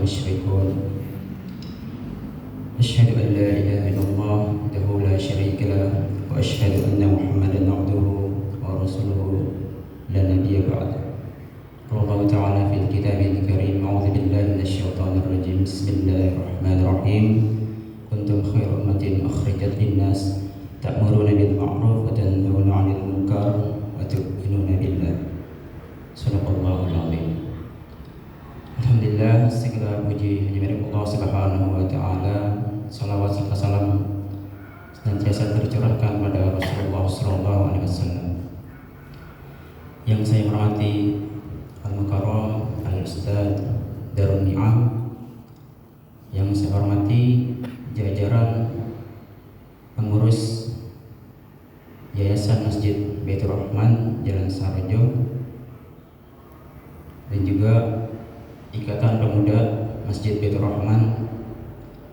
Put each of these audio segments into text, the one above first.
المشركون أشهد أن لا إله إلا الله وحده لا شريك له وأشهد أن محمدا عبده ورسوله لا نبي بعده. قال الله تعالى في الكتاب الكريم أعوذ بالله من الشيطان الرجيم بسم الله الرحمن الرحيم كنتم خير أمة أخرجت للناس تأمرون بالمعروف وتنهون عن المنكر وتؤمنون بالله. Sadaqallahul Azim. Alhamdulillah, segala puji hanya milik Allah Subhanahu wa taala. Salawat serta salam senantiasa tercurahkan pada Rasulullah sallallahu alaihi wasallam. Yang saya hormati Al-Mukarram Al-Ustaz Darun Ni'am, yang saya hormati jajaran pengurus Yayasan Masjid Baitur Rahman Jalan Sarjo, dan juga Ikatan Pemuda Masjid Baitur Rahman.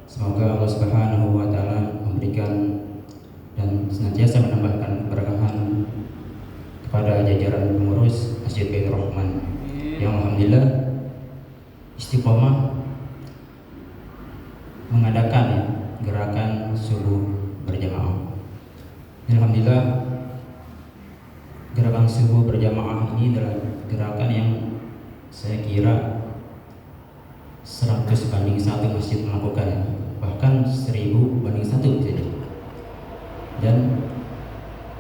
Semoga Allah Subhanahu wa taala memberikan dan senantiasa menambahkan keberkahan kepada jajaran pengurus Masjid Baitur Rahman yang alhamdulillah istiqomah mengadakan gerakan subuh berjamaah. Alhamdulillah, gerakan subuh berjamaah ini adalah gerakan yang saya kira 100 banding 1 masjid melakukannya, bahkan 1000 banding 1 saja. Dan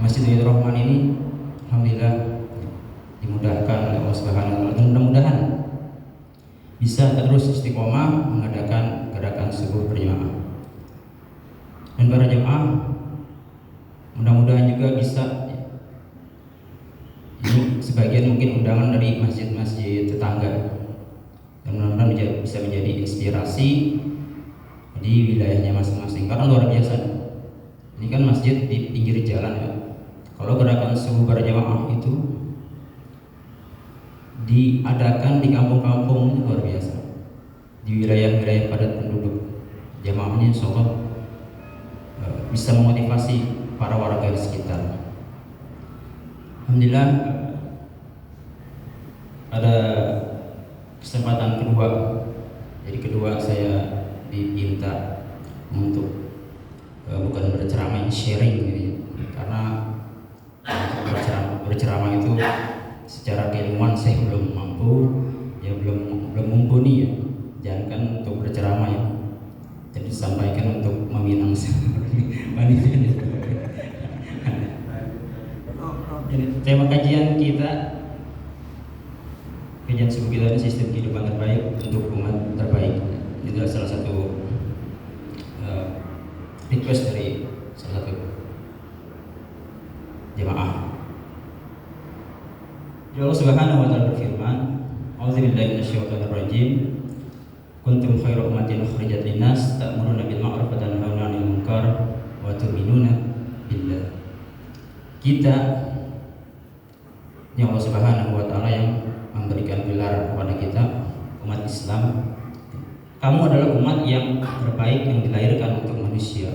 Masjid Baitur Rahman ini alhamdulillah dimudahkan oleh Allah Subhanahu wa taala, dan mudah-mudahan bisa terus istiqomah mengadakan gerakan subuh berjamaah. Dan para jemaah mudah-mudahan juga bisa, ini sebagian mungkin undangan dari masjid-masjid tetangga, dan mudah-mudahan bisa menjadi inspirasi di wilayahnya masing-masing, karena luar biasa. Ini kan masjid di pinggir jalan ya. Kalau gerakan subuh berjamaah itu diadakan di kampung-kampung, luar biasa. Di wilayah-wilayah padat penduduk, jamaahnya insyaallah bisa memotivasi para warga di sekitar. Alhamdulillah, ada kesempatan kedua. Jadi kedua saya diminta untuk bukan berceramah, sharing gitu. Karena berceramah itu secara keilmuan saya belum mampu, ya belum mumpuni ya. Jangankan untuk berceramah ya. Jadi disampaikan untuk meminang Jadi tema kajian kita, kajian subuh kita ini sistem kehidupan terbaik untuk umat terbaik. Ini adalah salah satu request dari salah satu jemaah. Allah Subhanahu wa taala berfirman, "A'udzubillahi minasyaitonir rajim. Kuntum khairu ummatin ukhrijat linnas ta'muruna bil ma'ruf wa tanhauna 'anil munkar wa tu'minuna billah." Kita yang Allah Subhanahu wa taala yang memberikan gelar kepada kita umat Islam. Kamu adalah umat yang terbaik yang dilahirkan untuk manusia.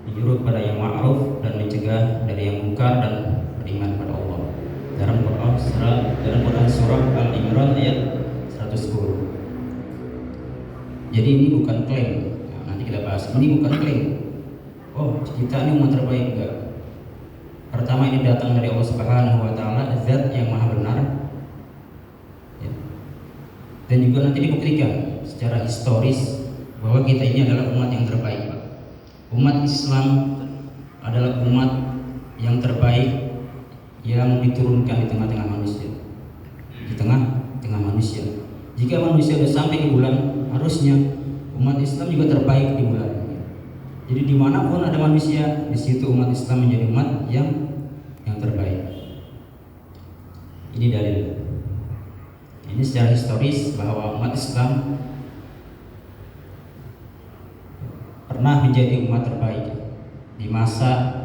Menyuruh kepada yang ma'ruf dan mencegah dari yang munkar dan beriman kepada Allah. Dalam Quran surah Al-Imran ayat 110. Jadi ini bukan klaim. Nah, nanti kita bahas. Ini bukan klaim. Oh, kita ini umat terbaik, enggak. Pertama, ini datang dari Allah Subhanahu wa taala, zat yang maha benar. Ya. Dan juga nanti dibuktikan secara historis bahwa kita ini adalah umat yang terbaik, Pak. Umat Islam adalah umat yang terbaik yang diturunkan di tengah-tengah manusia. Di tengah-tengah manusia. Jika manusia sudah sampai di bulan, harusnya umat Islam juga terbaik di bulan. Jadi dimanapun ada manusia, di situ umat Islam menjadi umat yang terbaik. Ini dalil. Ini secara historis bahwa umat Islam pernah menjadi umat terbaik di masa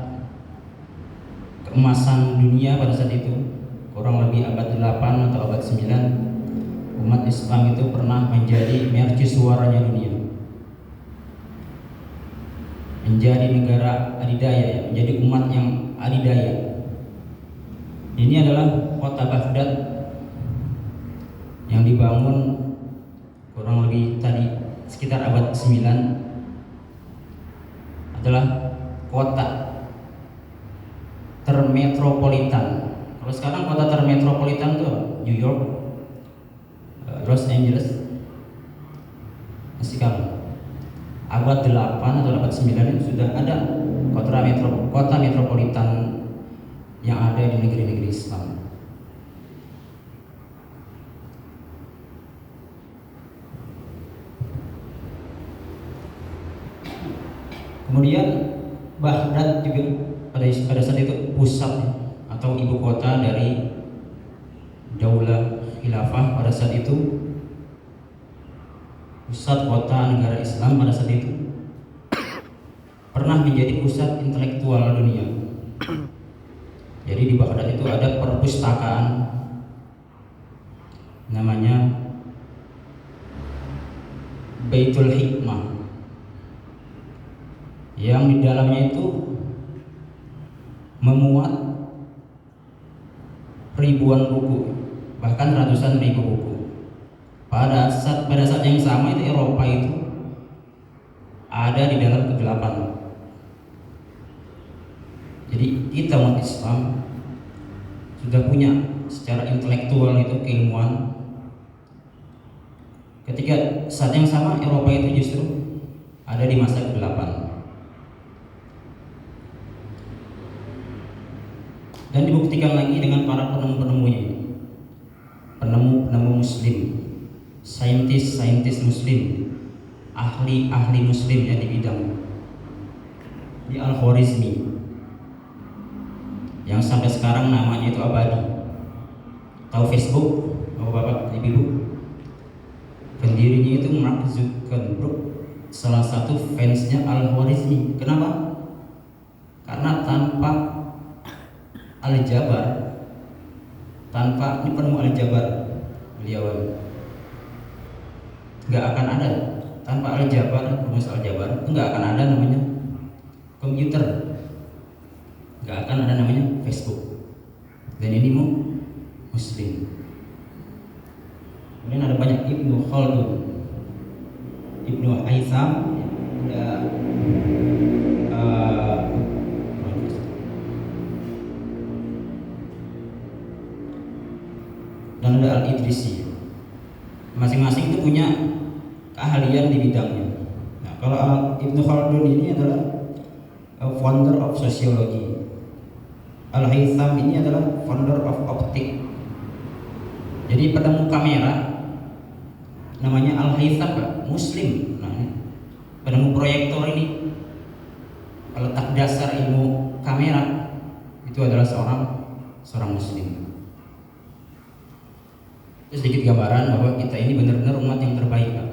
keemasan dunia pada saat itu, kurang lebih abad 8 atau abad 9. Umat Islam itu pernah menjadi mercusuaranya dunia, menjadi negara adidaya, menjadi umat yang adidaya. Ini adalah kota Baghdad yang dibangun ke-9 adalah kota termetropolitan. Kalau sekarang kota termetropolitan tuh New York, Los Angeles, masih kamu. Abad 8 atau abad 9 itu sudah ada kota metropolitan yang ada di negeri-negeri Islam. Kemudian Baghdad juga pada saat itu pusat atau ibu kota dari Daulah Khilafah pada saat itu, pusat kota negara Islam pada saat itu, pernah menjadi pusat intelektual dunia. Jadi di Baghdad itu ada perpustakaan namanya Baitul Hikmah, yang di dalamnya itu memuat ribuan buku, bahkan ratusan ribu buku. Pada saat yang sama itu Eropa itu ada di dalam kegelapan. Jadi kita umat Islam sudah punya secara intelektual itu keilmuan. Ketika saat yang sama Eropa itu justru ada di masa kegelapan. Dan dibuktikan lagi dengan para penemu-penemunya, penemu muslim, saintis muslim, ahli muslim yang di bidang di Al-Khwarizmi, yang sampai sekarang namanya itu abadi. Tahu Facebook, bapak ibu? Pendirinya itu Mark Zuckerberg, salah satu fansnya Al-Khwarizmi. Kenapa? Karena tanpa Al-Jabar, tanpa ini penemu Al-Jabar, beliau nggak akan ada. Tanpa Al-Jabar, rumus Al-Jabar itu nggak akan ada namanya komputer, nggak akan ada namanya Facebook. Dan ini muslim. Kemudian ada banyak Ibnu Khaldun, Ibnu Haytham, ada dan ada Al-Idrisi. Masing-masing itu punya keahlian di bidangnya. Nah, kalau Ibnu Khaldun ini adalah founder of sociology. Al-Haytham ini adalah founder of optik. Jadi penemu kamera namanya Al-Haytham, muslim. Nah, penemu proyektor ini, letak dasar ilmu kamera itu adalah seorang muslim. Itu sedikit gambaran bahwa kita ini benar-benar umat yang terbaik, Pak.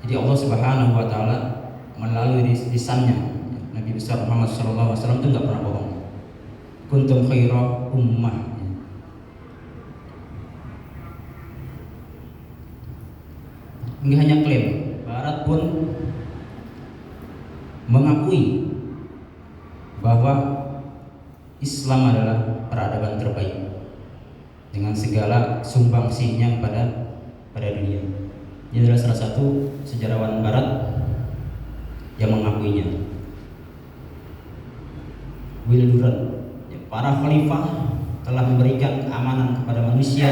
Jadi Allah Subhanahu wa taala melalui lisannya Nabi besar Muhammad sallallahu alaihi wasallam itu enggak pernah bohong. Kuntum khaira ummah. Enggak hanya klaim, Barat pun mengakui bahwa Islam adalah peradaban terbaik dengan segala sumbangsihnya pada dunia. Dia adalah salah satu sejarawan Barat yang mengakuinya. Will Durant, para khalifah telah memberikan keamanan kepada manusia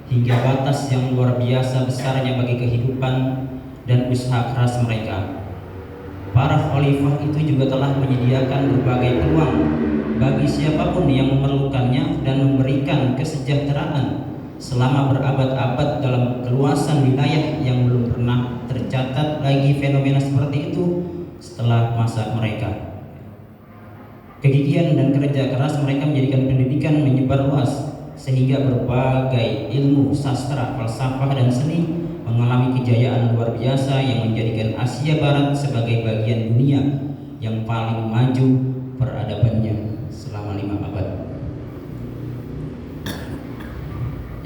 hingga batas yang luar biasa besarnya bagi kehidupan dan usaha keras mereka. Para khalifah itu juga telah menyediakan berbagai peluang bagi siapapun yang memerlukannya dan memberikan kesejahteraan selama berabad-abad dalam keluasan wilayah yang belum pernah tercatat lagi fenomena seperti itu setelah masa mereka. Kegigihan dan kerja keras mereka menjadikan pendidikan menyebar luas sehingga berbagai ilmu, sastra, falsafah dan seni mengalami kejayaan luar biasa yang menjadikan Asia Barat sebagai bagian dunia yang paling maju peradabannya selama 5 abad.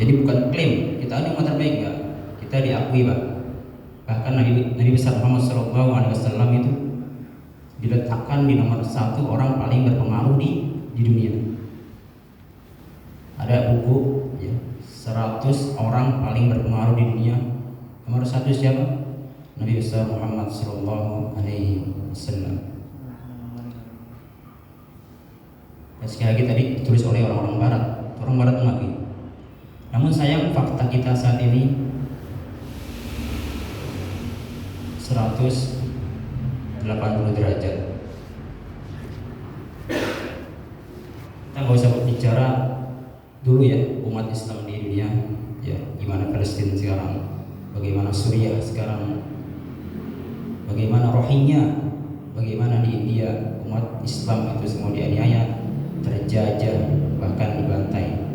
Jadi bukan klaim kita ini umat terbaik, Pak. Kita diakui, Pak. Bahkan Nabi besar Muhammad SAW itu diletakkan di nomor 1 orang paling berpengaruh di dunia. Ada buku ya, 100 orang paling berpengaruh di dunia, Nomor satu siapa? Nabi besar Muhammad Sallallahu Alaihi Wasallam. Dan sekali lagi tadi ditulis oleh orang-orang Barat. Orang Barat mengakui. Namun sayang fakta kita saat ini 180 derajat. Kita nggak usah berbicara dulu ya umat Islam di dunia, ya gimana Palestina sekarang, bagaimana Suriah sekarang, bagaimana Rohingya, bagaimana di India umat Islam itu semua dianiaya, terjajah, bahkan dibantai.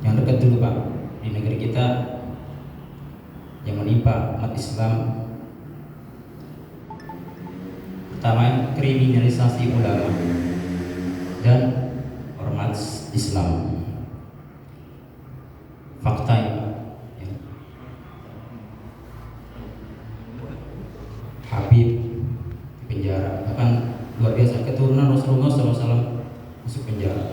Yang dekat dulu Pak, di negeri kita yang menimpa umat Islam, pertama kriminalisasi ulama dan ormas Islam. Fakta ya. Habib di penjara, bahkan luar biasa keturunan Rasulullah SAW masuk penjara.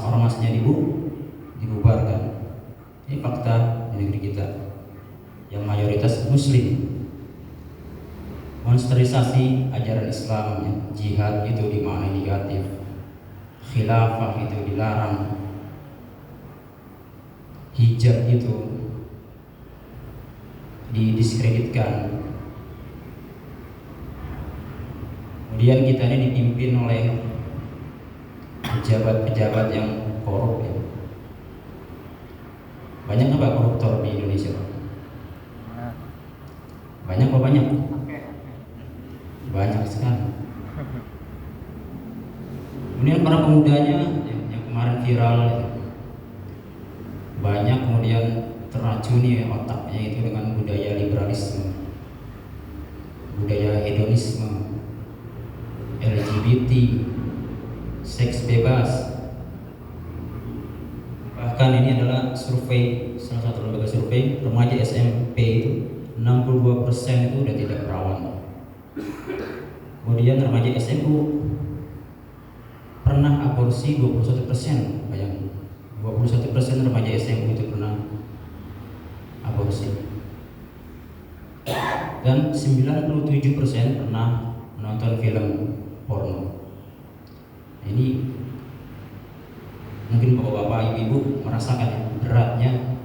Ormasnya dibubarkan. Ini fakta di negeri kita yang mayoritas Muslim. Monsterisasi ajaran Islam, ya. Jihad itu dimaknai negatif, khilafah itu dilarang, hijab itu didiskreditkan. Kemudian kita ini dipimpin oleh pejabat-pejabat yang korup, ya. Banyak nggak Pak koruptor di Indonesia? Banyak apa banyak? Banyak sekali. Kemudian para pemudanya yang kemarin viral itu, banyak kemudian teracuni otaknya itu dengan budaya liberalisme, budaya hedonisme, LGBT, seks bebas. Bahkan ini adalah survei, salah satu lembaga survei, remaja SMP itu 62% itu udah tidak perawan. Kemudian remaja SMU pernah aborsi 21%, bayangin 21% remaja SMU itu pernah aborsi. Dan 97% pernah menonton film porno. Ini mungkin bapak-bapak, ibu-ibu merasakan beratnya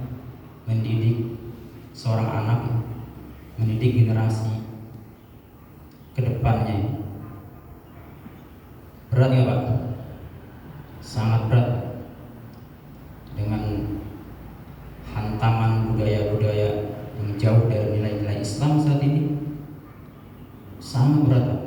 mendidik seorang anak, mendidik generasi ke depannya. Berat ya Pak? Sangat berat. Dengan hantaman budaya-budaya yang jauh dari nilai-nilai Islam saat ini, sangat berat Pak.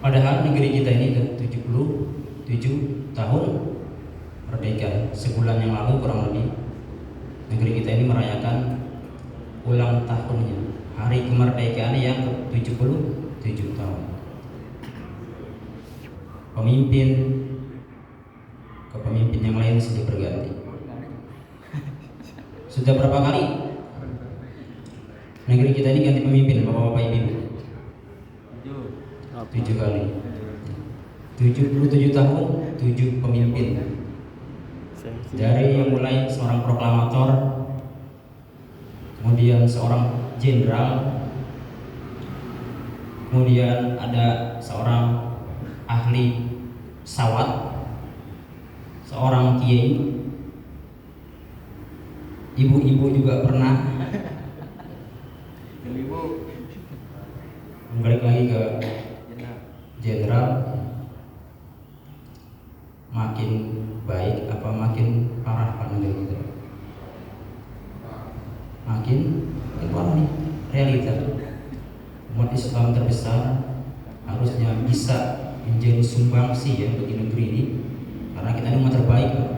Padahal negeri kita ini sudah 77 tahun merdeka. Sebulan yang lalu kurang lebih negeri kita ini merayakan ulang tahunnya, hari kemerdekaan yang ke-77 tahun. Pemimpin ke pemimpin yang lain sudah berganti. Sudah berapa kali negeri kita ini ganti pemimpin, bapak-bapak ibu? 7 kali. 77 tahun, 7 pemimpin. Dari yang mulai seorang proklamator, kemudian seorang jenderal, kemudian ada seorang ahli pesawat, seorang kiai, ibu-ibu juga pernah. Balik lagi ke jenderal. Makin baik apa makin parah Pak negeri kita? Makin parah nih realita. Umat Islam terbesar harusnya bisa menjadi sumbangsi ya bagi negeri ini, karena kita ini umat terbaik Pak.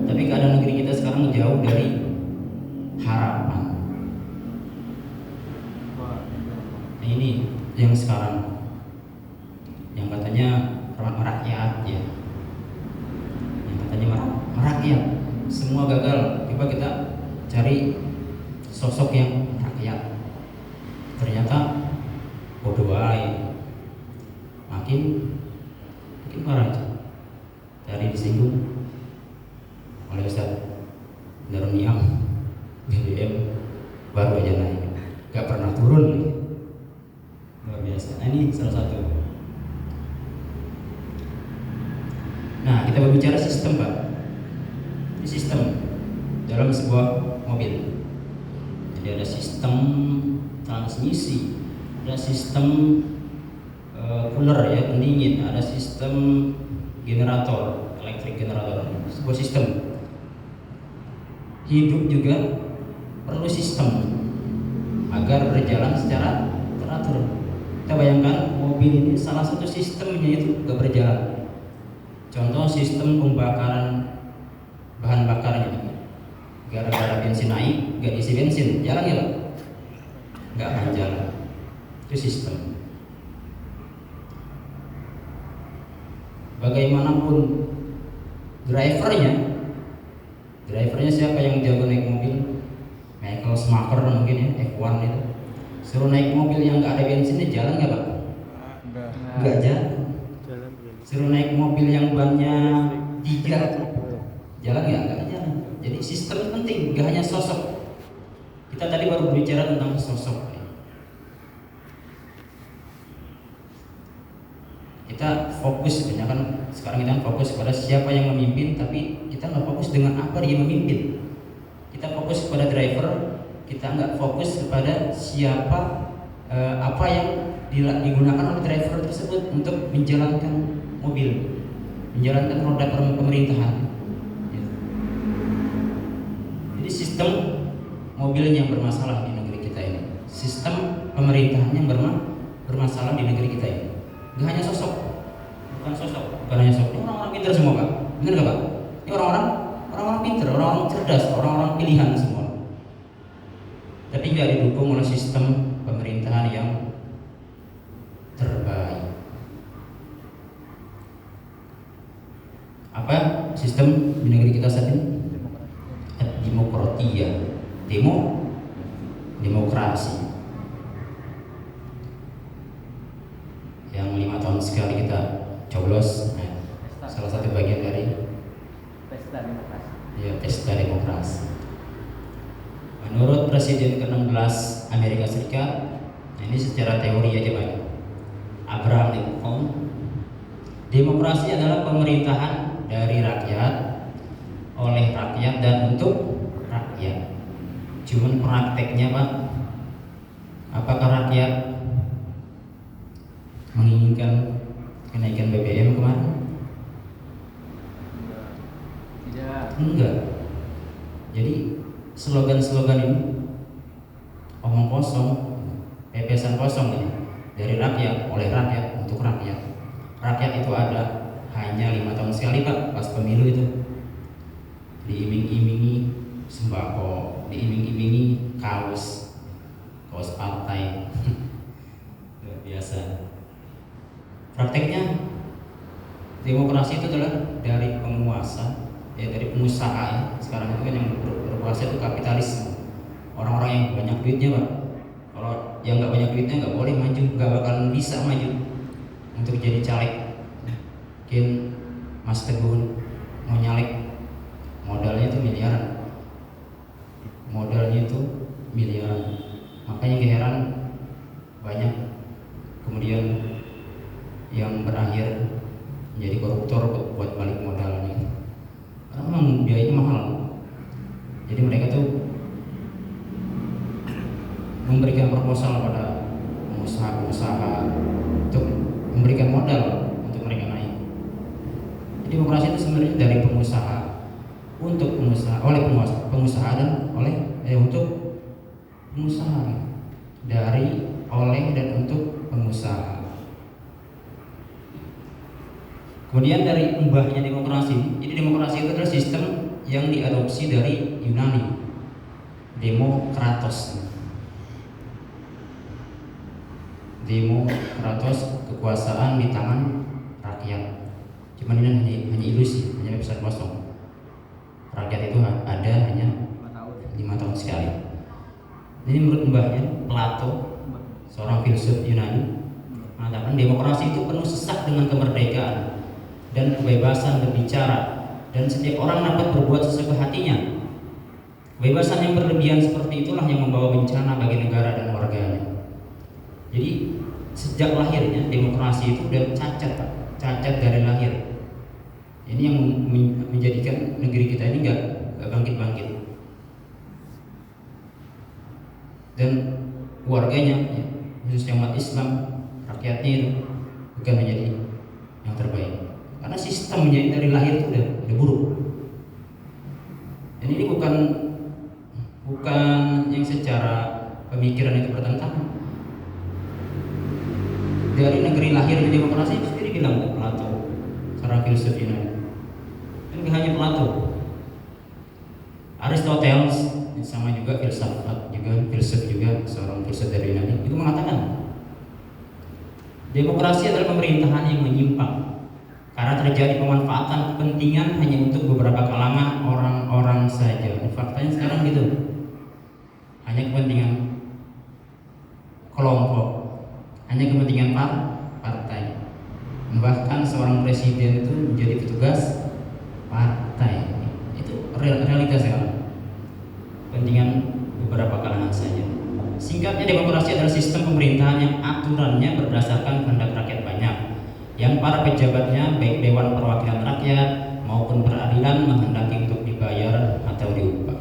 Tapi keadaan negeri kita sekarang jauh dari harapan. Nah, ini yang sekarang, yang katanya merakyat ya, yang katanya merakyat, semua gagal. Coba kita cari sosok yang merakyat, ternyata bodoh aja, makin parah aja. Dari disinggung oleh Ustaz Daruniam, BBM baru aja naik, gak pernah turun nih. Luar biasa. Nah, ini salah satu. Nah, kita berbicara sistem, Pak. Ini sistem dalam sebuah mobil. Jadi ada sistem transmisi, ada sistem cooler ya, pendingin, ada sistem generator, elektrik generator. Sebuah sistem. Hidup juga perlu sistem agar berjalan secara teratur. Kita bayangkan mobil ini salah satu sistemnya itu gak berjalan. Contoh sistem pembakaran bahan bakarnya, gara-gara bensin naik, gak diisi bensin, jalan ya Pak? Gak akan jalan. Itu sistem. Bagaimanapun drivernya siapa yang jago naik mobil? Michael Schumacher mungkin ya, F1 itu. Suruh naik mobil yang gak ada bensinnya, jalan gak Pak? Gak jalan. Suruh naik mobil yang bannya 3, jalan gak jalan. Jadi sistem penting, gak hanya sosok. Kita tadi baru berbicara tentang sosok. Kita fokus, kan sekarang kita fokus pada siapa yang memimpin, tapi kita nggak fokus dengan apa dia memimpin. Kita fokus kepada driver, kita nggak fokus kepada siapa, apa yang digunakan oleh driver tersebut untuk menjalankan mobil, menjalankan roda pemerintahan. Jadi sistem mobilnya yang bermasalah di negeri kita ini, sistem pemerintahannya yang bermasalah di negeri kita ini. Gak hanya sosok, bukan hanya sosok. Ini orang-orang pintar semua Pak, benar gak Pak? Ini orang-orang pintar, orang-orang cerdas, orang-orang pilihan semua. Tapi gak didukung oleh sistem pemerintahan yang terbaik. Apa sistem di negeri kita saat ini? Demokratia, demokrasi. Yang 5 tahun sekali kita coblos, salah satu bagian dari pesta demokrasi. Ya, pesta demokrasi. Menurut Presiden ke-16 Amerika Serikat, ini secara teori aja Pak, Abraham Lincoln, demokrasi adalah pemerintahan dari rakyat, oleh rakyat dan untuk rakyat. Cuman prakteknya Pak, apakah rakyat menginginkan kenaikan BBM kemarin? Tidak. Enggak. Jadi slogan-slogan ini omong kosong, pepesan kosong ini, dari rakyat, oleh rakyat, untuk rakyat. Rakyat itu ada hanya 5 tahun sekali Pak, pas pemilu itu. Diiming-imingi sembako, diiming-imingi kaos partai. Luar biasa. Prakteknya demokrasi itu adalah dari penguasa, dari pengusaha ya. Sekarang itu kan yang berkuasa itu kapitalis. Orang-orang yang banyak duitnya Pak. Kalau yang nggak banyak duitnya nggak boleh maju, nggak bakalan bisa maju untuk jadi caleg. Mungkin Mas Teguh mau nyalek, modalnya itu miliaran. Makanya gak heran banyak kemudian yang berakhir menjadi koruptor buat balik modalnya. Karena memang biayanya mahal. Jadi mereka tuh memberikan proposal pada pengusaha-pengusaha untuk memberikan modal untuk mereka naik. Jadi demokrasi itu sebenarnya dari pengusaha untuk pengusaha, oleh pengusaha dan untuk pengusaha, dari, oleh dan untuk pengusaha. Kemudian dari mbahnya demokrasi, jadi demokrasi itu adalah sistem yang diadopsi dari Yunani, Demokratos. demo Kratos kekuasaan di tangan rakyat. Cuman ini hanya ilusi, hanya website kosong. Rakyat itu ada hanya 5 tahun sekali. Ini menurut mbahnya Plato, seorang filsuf Yunani, mengatakan demokrasi itu penuh sesak dengan kemerdekaan dan kebebasan berbicara, dan setiap orang dapat berbuat sesuka hatinya. Kebebasan yang berlebihan seperti itulah yang membawa bencana bagi negara dan warganya. Jadi sejak lahirnya demokrasi itu udah cacat dari lahir. Ini yang menjadikan negeri kita ini nggak bangkit-bangkit. Dan warganya, ya, khususnya umat Islam, rakyatnya itu bukan menjadi yang terbaik. Karena sistemnya dari lahir itu udah buruk. Dan ini bukan yang secara pemikiran itu bertentangan. Dari negeri lahir di demokrasi itu sendiri bilang Plato, seorang filsuf Yunani. Dan bukan hanya Plato, Aristoteles sama juga filsuf juga seorang filsuf dari Yunani itu mengatakan demokrasi adalah pemerintahan yang menyimpang karena terjadi pemanfaatan kepentingan hanya untuk beberapa kalangan orang-orang saja. Faktanya sekarang gitu, hanya kepentingan kelompok, hanya kepentingan partai. Bahkan seorang presiden itu menjadi petugas partai. Itu realitas sekarang, kepentingan beberapa kalangan saja. Singkatnya, demokrasi adalah sistem pemerintahan yang aturannya berdasarkan kehendak rakyat banyak, yang para pejabatnya baik Dewan Perwakilan Rakyat maupun peradilan menghendaki untuk dibayar atau diupah.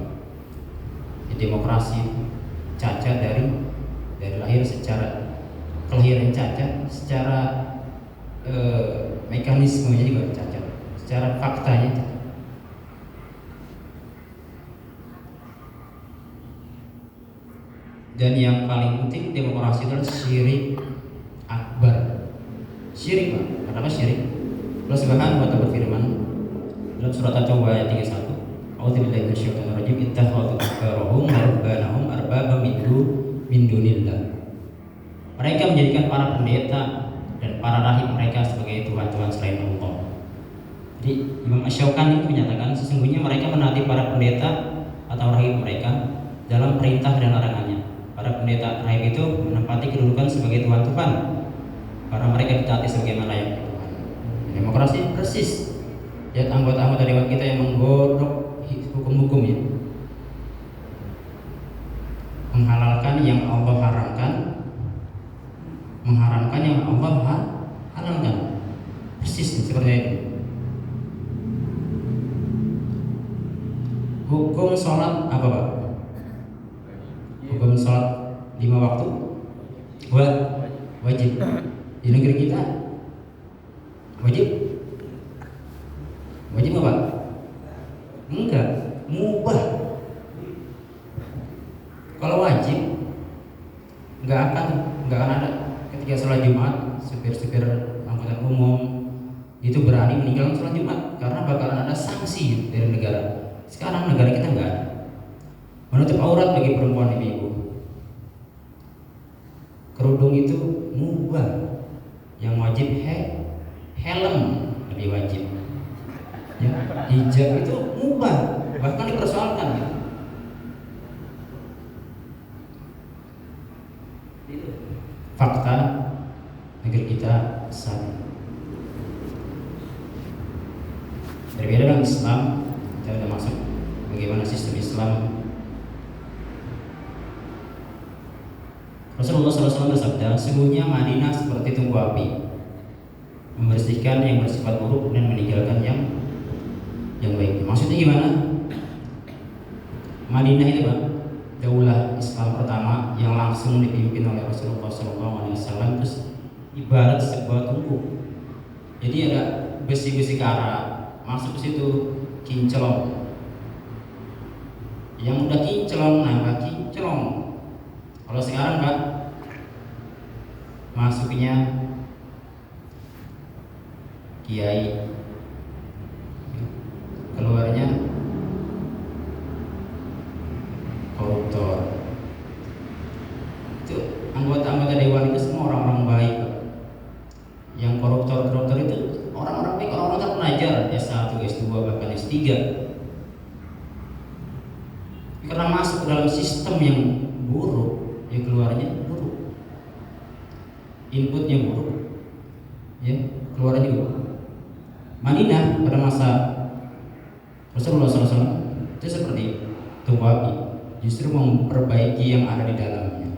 Demokrasi cacat dari lahir, secara kelahiran cacat, secara mekanismenya juga cacat, secara faktanya cacat. Dan yang paling penting demokrasi adalah syirik akbar. Syirik, Pak. Kenapa syirik? Allah Subhanahu wa ta'ala berfirman dalam surat At-Taubah ayat 31, A'udzubillahi minasyaitonir rajim, ittakhadhu ahbarahum wa rubbanahum arbaba min dunillah. Mereka menjadikan para pendeta dan para rahib mereka sebagai tuhan-tuhan selain Allah. Jadi Imam Asy-Syaukani menyatakan sesungguhnya mereka menaati para pendeta atau rahib mereka dalam perintah dan larangannya. Para pendeta rahib itu menempati kedudukan sebagai tuhan-tuhan karena mereka ditaati sebagaimana yang Tuhan. Demokrasi persis. Lihat anggota-anggota dewan kita yang menggodok hukum-hukum ya, menghalalkan yang Allah haramkan, mengharamkan yang Allah halalkan. Persis seperti itu. Hukum sholat apa, Pak? Hukum sholat 5 waktu wajib. Di negeri kita wajib apa? Enggak, mubah. Kalau wajib enggak akan ada ketika sholat Jumat supir-supir angkutan umum itu berani meninggalkan sholat Jumat karena bakalan ada sanksi dari negara. Sekarang negara kita enggak ada. Menutup aurat bagi perempuan ibu-ibu. Kerudung itu mubah. Yang wajib helm lebih wajib. Ya, hijab itu mubah, bahkan dipersoalkan. Gitu. Fakta negeri kita saat ini. Berbeda dengan Islam, kita sudah masuk bagaimana sistem Islam. Rasulullah SAW bersabda, sesungguhnya Madinah seperti tungku api, membersihkan yang bersifat buruk dan meninggalkan yang baik. Maksudnya gimana? Madinah itu, Pak, daulah Islam pertama yang langsung dipimpin oleh Rasulullah SAW, terus ibarat sebuah tungku. Jadi ada besi-besi karat, masuk ke situ kinclong. Yang udah kinclong, nambah kinclong. Kalau sekarang, Pak, masuknya kiai, keluarnya koruptor. Itu anggota-anggota dewan itu semua orang-orang 3. Karena masuk ke dalam sistem yang buruk, ya keluarnya buruk. Inputnya buruk, ya keluarnya juga buruk. Madinah pada masa Rasulullah SAW itu seperti tungku api, justru memperbaiki yang ada di dalamnya.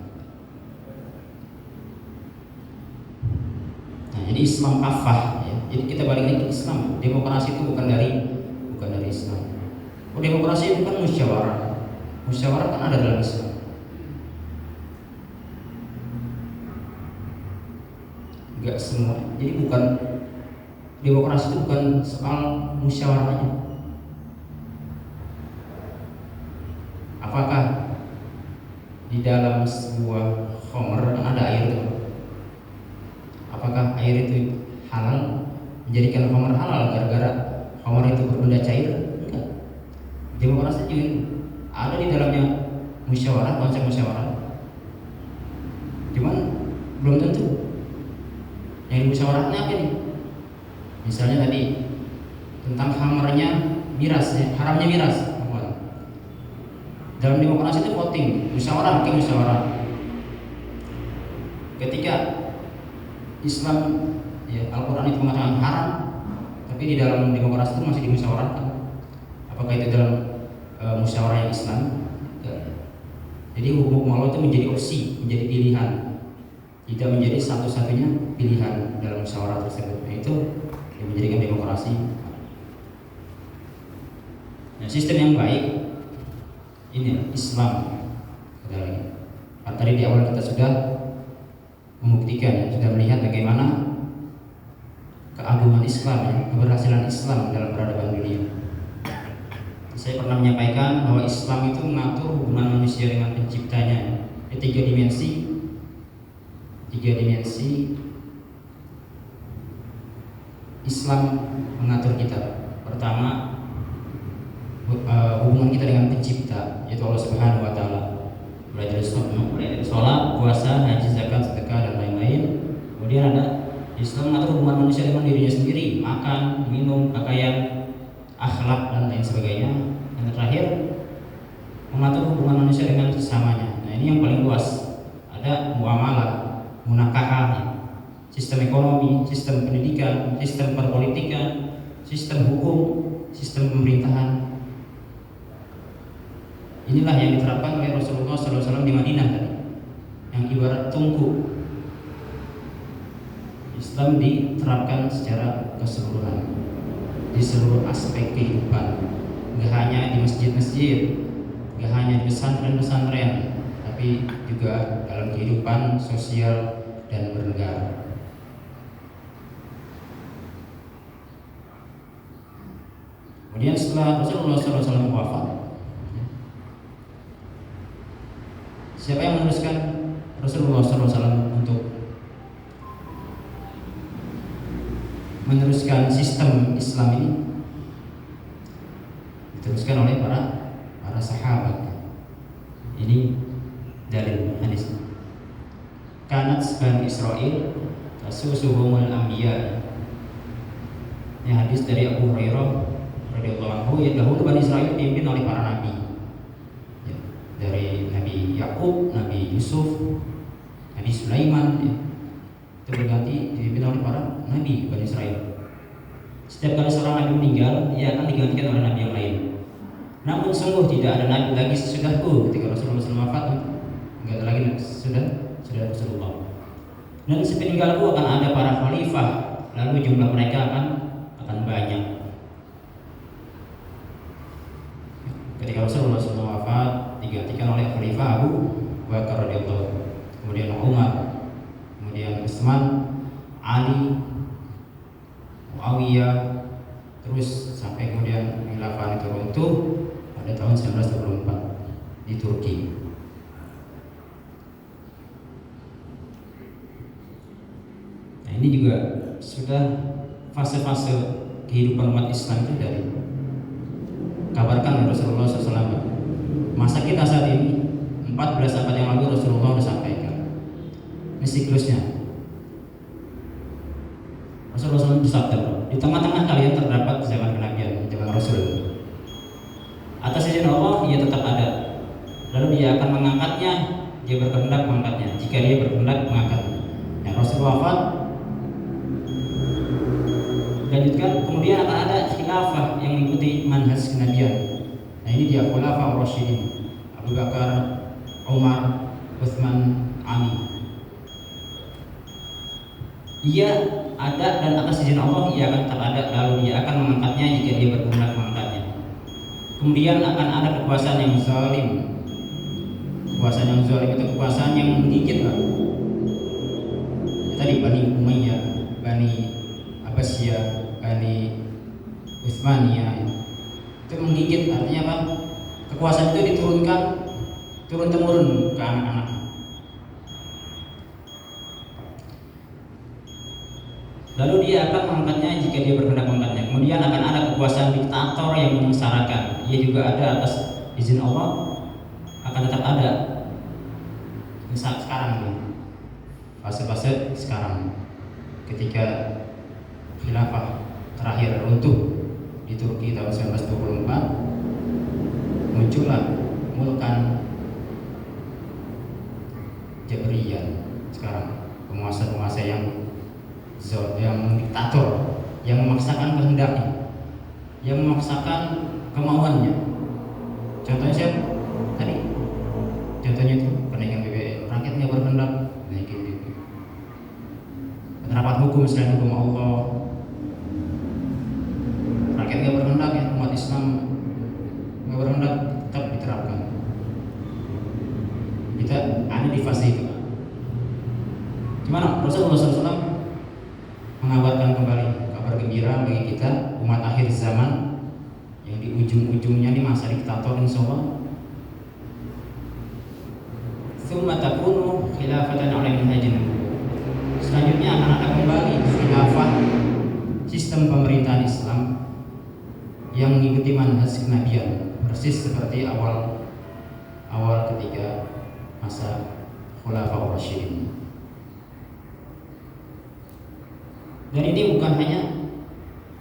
Nah, jadi Islam kafah, ya. Jadi kita balik lagi ke Islam. Demokrasi itu bukan dari Islam. Demokrasi itu kan musyawarah. Musyawarah kan ada dalam Islam. Enggak semua. Jadi bukan demokrasi itu bukan soal musyawarahnya. Apakah di dalam sebuah khamr kan ada air itu? Apakah air itu halal? Menjadikan khamr halal gara-gara khamr itu berbenda cair? Enggak. Demokrasi juga ada di dalamnya musyawarah, konsep musyawarah. Cuman belum tentu. Yang musyawarahnya apa nih? Misalnya tadi tentang khamrnya miras, ya, haramnya miras. Dalam demokrasi itu voting, musyawarah, musyawarah. Ketika Islam, ya, Al-Quran itu mengatakan haram, tapi di dalam demokrasi itu masih dimusyawarahkan. Apakah itu dalam musyawarah yang Islam? Jadi hukum Allah itu menjadi opsi, menjadi pilihan, tidak menjadi satu-satunya pilihan dalam musyawarah tersebut. Nah, itu yang menjadikan demokrasi. Nah, sistem yang baik ini Islam. Tadi di awal kita sudah membuktikan, ya, sudah melihat bagaimana keagungan Islam, ya, keberhasilan Islam dalam peradaban dunia. Saya pernah menyampaikan bahwa Islam itu mengatur hubungan manusia dengan penciptanya di 3 dimensi. 3 dimensi Islam mengatur kita. Pertama, hubungan kita dengan pencipta, yaitu Allah Subhanahu wa taala. Mulai dari sholat, puasa, haji, zakat, sedekah dan lain-lain. Kemudian ada Islam mengatur hubungan manusia dengan dirinya sendiri, makan, minum, pakaian, akhlak dan lain sebagainya. Yang terakhir, mengatur hubungan manusia dengan sesamanya. Nah, ini yang paling luas. Ada muamalah, munakahah, sistem ekonomi, sistem pendidikan, sistem perpolitikan, sistem hukum, sistem pemerintahan. Inilah yang diterapkan oleh Rasulullah SAW di Madinah tadi, yang ibarat tungku. Islam diterapkan secara keseluruhan di seluruh aspek kehidupan, nggak hanya di masjid-masjid, nggak hanya di pesantren-pesantren, tapi juga dalam kehidupan sosial dan bernegara. Kemudian setelah Rasulullah SAW wafat, siapa yang meneruskan Rasulullah SAW untuk meneruskan sistem Islam ini? Diteruskan oleh para sahabat. Ini dari hadis. Kanat Bani Israel tasusuhumul anbiya. Ini hadis dari Abu Hurairah radhiyallahu anhu. Ya, dahulu Bani Israel dipimpin oleh para nabi. Ya, dari Nabi Yakub, Nabi Yusuf, Nabi Sulaiman, ya. Itu berganti dipimpin oleh para nabi Bani Israel. Setiap kali seorang nabi meninggal, ia akan digantikan oleh nabi yang lain. Namun sungguh tidak ada nabi lagi sesudahku. Ketika Rasulullah SAW wafat, enggak ada lagi sudah Rasulullah. Dan sepeninggalku akan ada para khalifah, lalu jumlah mereka akan banyak. Ketika Rasulullah SAW wafat, digantikan oleh Khalifah Abu Bakar radhiyallahu, kemudian Umar, kemudian Utsman, Ali, Muawiyah, terus sampai kemudian khilafah itu runtuh pada tahun 1924 di Turki. Nah, ini juga sudah fase-fase kehidupan umat Islam itu dari kabarkan oleh Rasulullah SAW. Masa kita saat ini 14 abad yang lalu Rasulullah sudah sampaikan. Ini siklusnya. Rasulullah SAW bersabda, di tengah-tengah kalian terdapat zaman kenabian, zaman Rasul. lalu dia akan mengangkatnya, dia berkehendak mengangkatnya jika dia berkehendak mengangkatnya. Yang Rasul wafat, lanjutkan, kemudian akan ada khilafah yang mengikuti manhaj kenabian. Nah ini dia khulafah Rasyidin, Abu Bakar, Umar, Utsman, Ali. Ia ada dan atas izin Allah ia akan tetap ada, lalu dia akan mengangkatnya jika dia berkehendak mengangkatnya. Kemudian akan ada kekuasaan yang zalim. Kekuasaan yang zalim itu kekuasaan yang menggigit, Pak. Tadi Bani Umayyah, Bani Abbasiyah, Bani Utsmaniyah itu menggigit, artinya apa? Kekuasaan itu diturunkan turun temurun ke anak-anak. Lalu dia akan mengangkatnya jika dia berkehendak mengangkatnya. Kemudian akan ada kekuasaan diktator yang menyengsarakan. Ia juga ada atas izin Allah, akan tetap ada. Misal sekarang nih, fase-fase sekarang, ketika khilafah terakhir runtuh di Turki tahun 1924, muncullah Mulkan Jabriyah. Sekarang penguasa-penguasa yang diktator, yang memaksakan kehendaknya, yang memaksakan kemauannya. Contohnya siapa? Tadi contohnya itu penaikan BBM, rakyat nggak berkehendak naikin BBM. Penerapan hukum selain hukum Allah, rakyat nggak berkehendak, ya umat Islam nggak berkehendak, tetap diterapkan. Kita ada di fase itu. Gimana Rasulullah SAW mengabarkan kembali kabar gembira bagi kita umat akhir zaman yang di ujung-ujungnya ini masa diktator insyaallah. Tsumma takunu khilafatan 'ala minhajin. Selanjutnya akan ada kembali khilafah, sistem pemerintahan Islam yang mengikuti manhaj kenabian, persis seperti awal ketika masa Khulafaur Rasyidin. Dan ini bukan hanya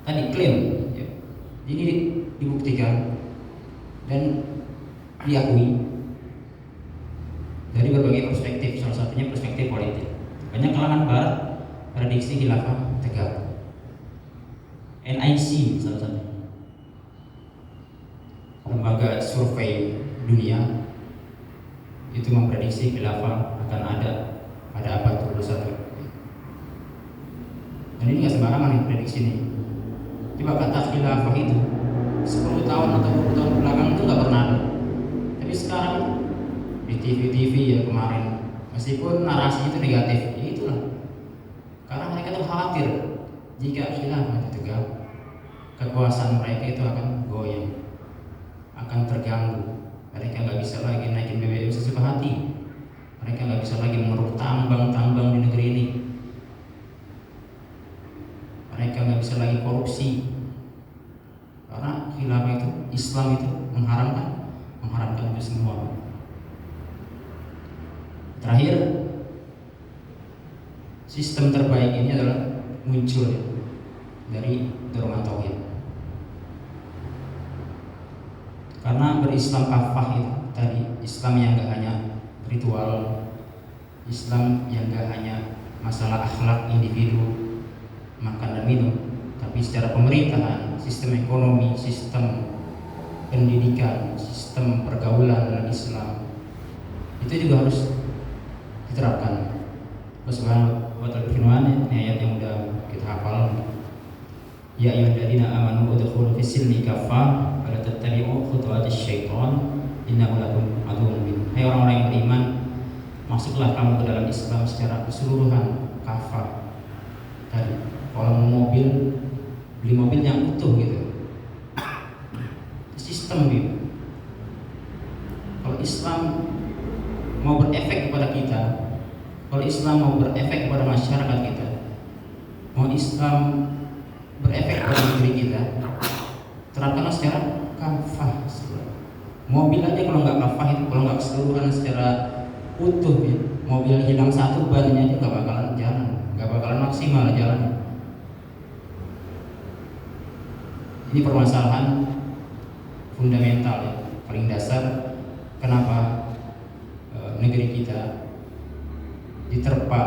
tadi klaim, ya. Ini dibuktikan dan diakui dari berbagai perspektif, salah satunya perspektif politik. Banyak kalangan barat prediksi khilafah tegak. NIC salah satunya, lembaga survei dunia, itu memprediksi khilafah akan ada pada abad 21. Dan ini nggak sembarangan nih prediksi ini. Coba kata khilafah itu 10 tahun atau 20 tahun belakang itu nggak pernah ada. Tapi sekarang di TV ya kemarin, meskipun narasi itu negatif, ya itulah. Karena mereka tuh khawatir jika khilafah itu tegak, kekuasaan mereka itu akan goyang, akan terganggu. Mereka nggak bisa lagi naikin BBM sesuka hati. Mereka nggak bisa lagi mengeruk tambang-tambang di negeri ini. Mereka nggak bisa lagi korupsi, karena khilafah itu, Islam itu mengharamkan itu semua. Terakhir, sistem terbaik ini adalah muncul dari dorongan tauhid. Karena berislam kafah itu tadi, Islam yang nggak hanya ritual, Islam yang nggak hanya masalah akhlak individu, makan dan minum, tapi secara pemerintahan, sistem ekonomi, sistem pendidikan, sistem pergaulan dalam Islam itu juga harus diterapkan. Allah Subhanahu wa ta'ala berfirman, ini ayat yang udah kita hafal, ya ayyuhalladzina amanu udkhulu fis-silmi kaffah wa la tattabi'u khutuwatis syaitan innahu lakum aduwwun mubin. Hai orang-orang yang beriman, masuklah kamu ke dalam Islam secara keseluruhan, kafah. Tadi kalau mau mobil, beli mobil yang utuh gitu, sistem gitu. Kalau Islam mau berefek kepada kita, kalau Islam mau berefek kepada masyarakat kita, mau Islam berefek kepada negeri kita, terapkanlah secara kafah. Mobil aja kalau nggak kafah itu, kalau nggak keseluruhan secara utuh ya, mobil hilang satu bannya aja nggak bakalan jalan, nggak bakalan maksimal jalannya. Ini permasalahan fundamental ya, paling dasar kenapa negeri kita diterpa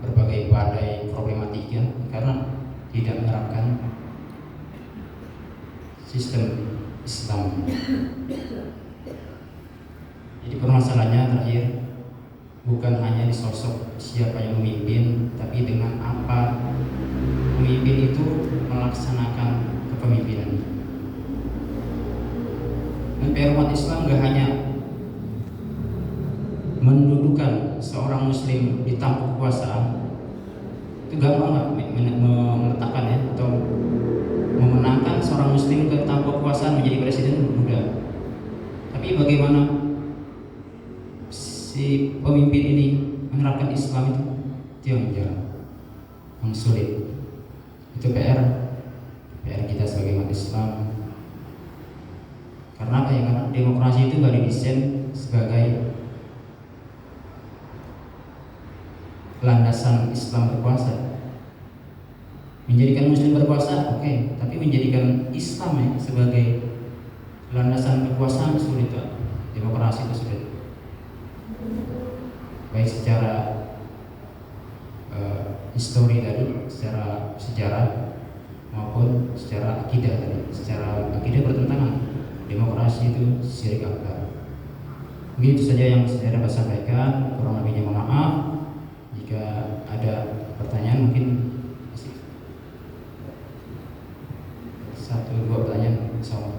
berbagai badai problematika karena tidak menerapkan sistem Islam. Jadi permasalahannya terakhir bukan hanya di sosok siapa yang memimpin, tapi dengan apa pemimpin itu melaksanakan kepemimpinan. Dan PR umat Islam gak hanya mendudukan seorang muslim di tampuk kekuasaan, itu gampang nggak meletakkan ya, atau memenangkan seorang muslim ke tampuk kekuasaan menjadi presiden mudah. Tapi bagaimana si pemimpin ini menerapkan Islam itu yang jarang, yang sulit. Itu PR kita sebagai umat Islam. Karena apa ya? Karena demokrasi itu gak didesain sebagai landasan Islam berkuasa. Menjadikan muslim berkuasa oke, tapi menjadikan Islam ya sebagai landasan kekuasaan sulit, Pak. Demokrasi itu sulit. Baik secara histori tadi, secara sejarah maupun secara akidah tadi. Secara akidah bertentangan. Demokrasi itu syirik akbar. Mungkin itu saja yang saya dapat sampaikan. Kurang lebihnya mohon maaf. Jika ada pertanyaan mungkin satu dua pertanyaan sama.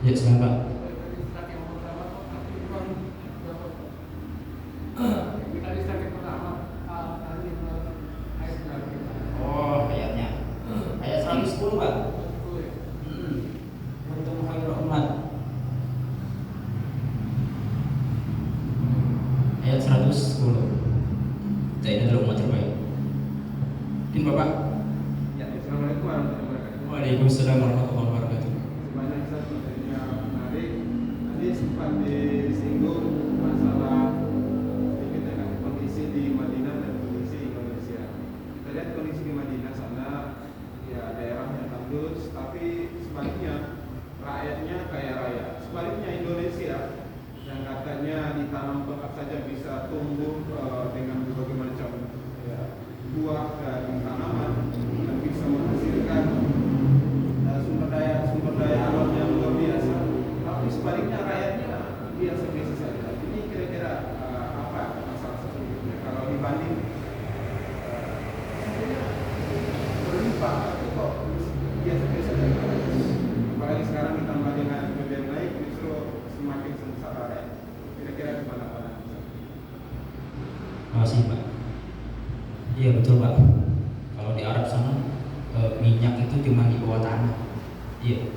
Ya silakan Pak. Oh ayatnya ayat 110 Pak. Untuk khairul umat. Ayat 110. Kita ini adalah umat terbaik. Mungkin Bapak. Ya, assalamualaikum warahmatullahi wabarakatuh. Waalaikumsalam warahmatullahi wabarakatuh. Sebanyak satu yang menarik. Tadi sempat disinggung masalah sedikit dengan kondisi di Madinah dan kondisi di Indonesia. Kita lihat kondisi di Madinah sana, ya daerah yang tandus, tapi sebaliknya rakyatnya kaya raya. Sebaliknya Indonesia yang katanya ditanam tempat saja bisa tumbuh dengan berbagai macam ya, buah dan tanaman dan bisa menghasilkan sumber daya alam yang luar biasa. Tapi sebaliknya rakyatnya biasa-biasa saja. Ini kira-kira apa masalah sesungguhnya kalau dibanding berlimpah tapi kok biasa-biasa saja. Apalagi sekarang ditambah dengan BBM naik justru semakin sengsara rakyat. Kira-kira gimana Pak? Terima kasih Pak. Iya betul Pak. Kalau di Arab sana minyak itu cuma di bawah tanah. Iya.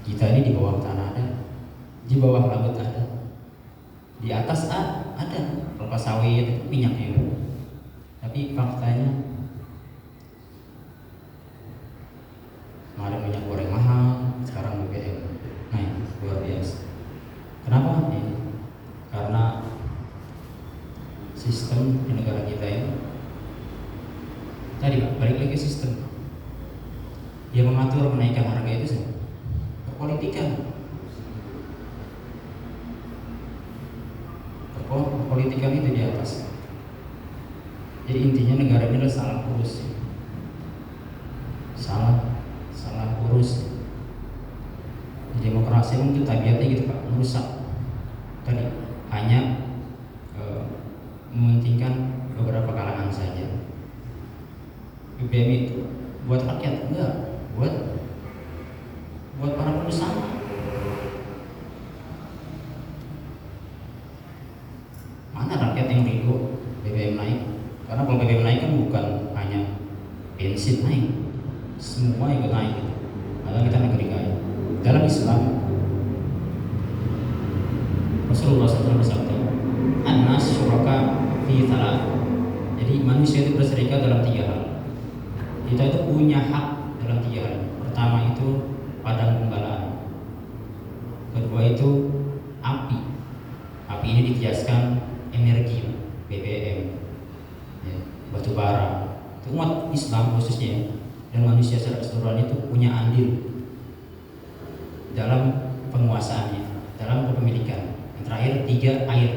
Kita ini di bawah tanah ada, di bawah laut ada, di atas ada kelapa sawit itu minyaknya. Tapi faktanya kemarin minyak goreng mahal, sekarang BBM naik luar biasa. Kenapa? Karena sistem di negara kita ini tadi Pak, balik lagi ke sistem. Dia mengatur menaikkan harga itu sih. Perpolitikan. Perpolitikan itu di atas. Jadi intinya negara ini adalah salah urus. Salah urus. Demokrasi itu tabiatnya gitu Pak, merusak. Tadi hanya mementingkan beberapa kalangan saja. BBM itu buat rakyat enggak, buat para pengusaha. Mana rakyat yang ridho BBM naik? Karena kalau BBM naik kan bukan hanya bensin naik, semua ikut naik. Padahal kita negeri kaya. Dalam Islam Rasulullah SAW bersabda, "An-nas syuraka fi thalath." Jadi manusia itu berserikat dalam 3 hal. Kita itu punya hak dalam 3 hal. Pertama itu padang pembalaan. Kedua itu api. Api ini dikiaskan energi, BBM, ya, batu bara. Itu umat Islam khususnya dan manusia secara keseluruhan itu punya andil dalam penguasaannya, dalam kepemilikan. Yang terakhir, 3, air.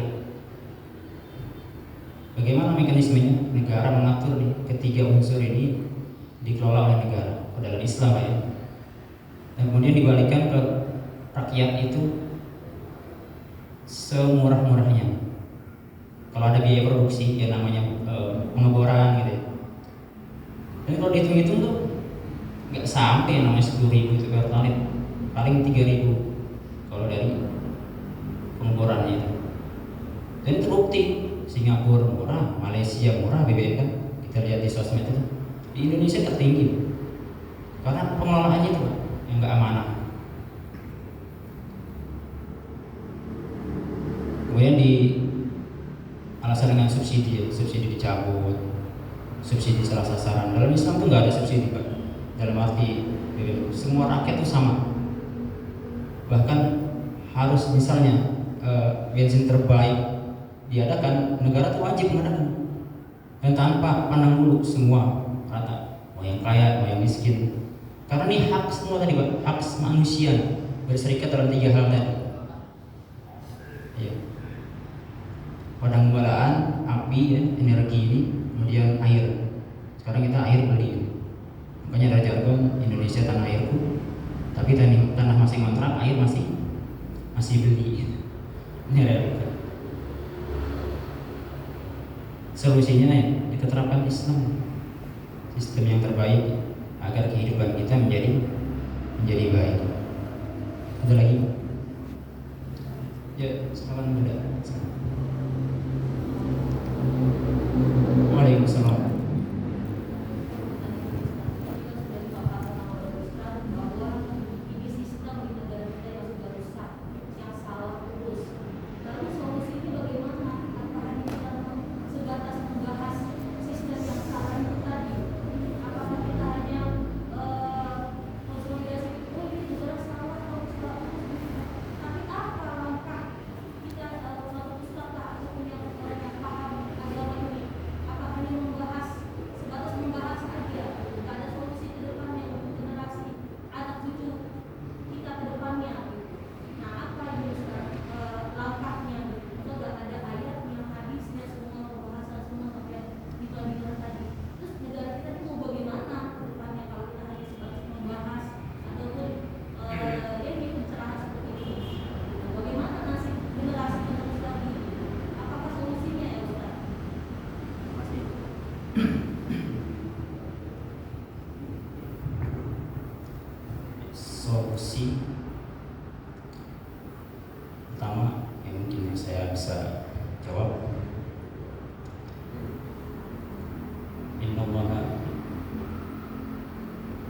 Bagaimana mekanismenya? Negara mengatur nih, ketiga unsur ini dikelola oleh negara dalam Islam ya. Dan kemudian dibalikan ke rakyat itu semurah-murahnya. Kalau ada biaya produksi ya namanya pengeboran gitu ya. Dan kalau dihitung-hitung tuh nggak sampai yang namanya 10.000 itu pertalite, paling 3.000 kalau dari pengeborannya itu. Dan terbukti Singapura murah, Malaysia murah BBM kan, kita lihat di sosmed itu. Di Indonesia tertinggi karena pengelolaannya itu yang nggak amanah. Kemudian di alasan dengan subsidi dicabut, subsidi salah sasaran. Dalam Islam tuh nggak ada subsidi Pak. Dalam arti semua rakyat itu sama. Bahkan harus misalnya bensin terbaik diadakan, negara tuh wajib mengadakan dan tanpa pandang bulu, semua rata, mau yang kaya mau yang miskin, karena ini hak semua tadi Pak, hak manusia berserikat dalam 3 hal tadi ya. Padang gembalaan, api ya, energi ini, kemudian air. Sekarang kita air beli, makanya ada jargon Indonesia tanah airku, tapi tanah masih kontrak, air masih beli. Ini realita. Solusinya ya diterapkan Islam, sistem yang terbaik agar kehidupan kita menjadi baik. Ada lagi? Ya, silakan muda. Waalaikumsalam. Solusi pertama yang mungkin saya bisa jawab, innallaha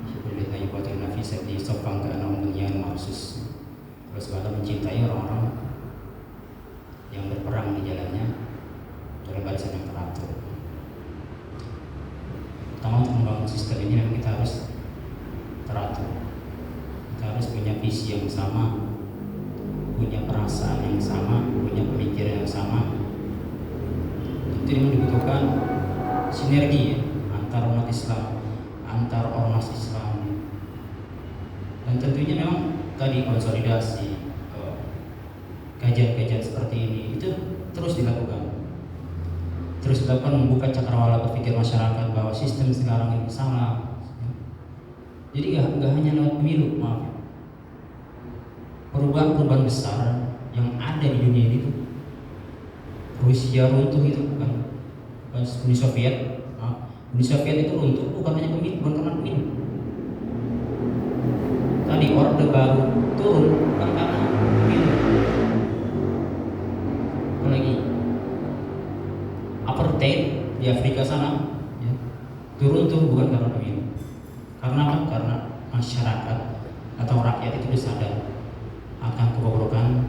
yuhibbul yuqatiluna fi sabilihi saffan ka'annahum bunyanun marsus. Allah Subhanahu mencintai orang-orang yang berperang di jalannya dalam barisan yang teratur. Pertama, untuk membangun sistem ini memang kita harus teratur. Kita harus punya visi yang sama, punya perasaan yang sama, punya pemikiran yang sama. Itu yang dibutuhkan sinergi ya, antar umat Islam, antar ormas Islam. Dan tentunya memang tadi konsolidasi, kajian-kajian seperti ini itu terus dilakukan. Terus dilakukan, membuka cakrawala berpikir masyarakat bahwa sistem sekarang ini salah. Jadi nggak hanya lewat pemilu, maaf. Perubahan-perubahan besar yang ada di dunia ini tuh, Rusia runtuh itu bukan Uni Soviet. Uni Soviet itu runtuh bukan hanya pemilu, bukan karena pemilu. Tadi Orde Baru turun bukan karena pemilu. Apalagi apartheid di Afrika sana ya, turun tuh bukan karena pemilu. Karena apa? Karena masyarakat atau rakyat itu sadar akan kebobrokan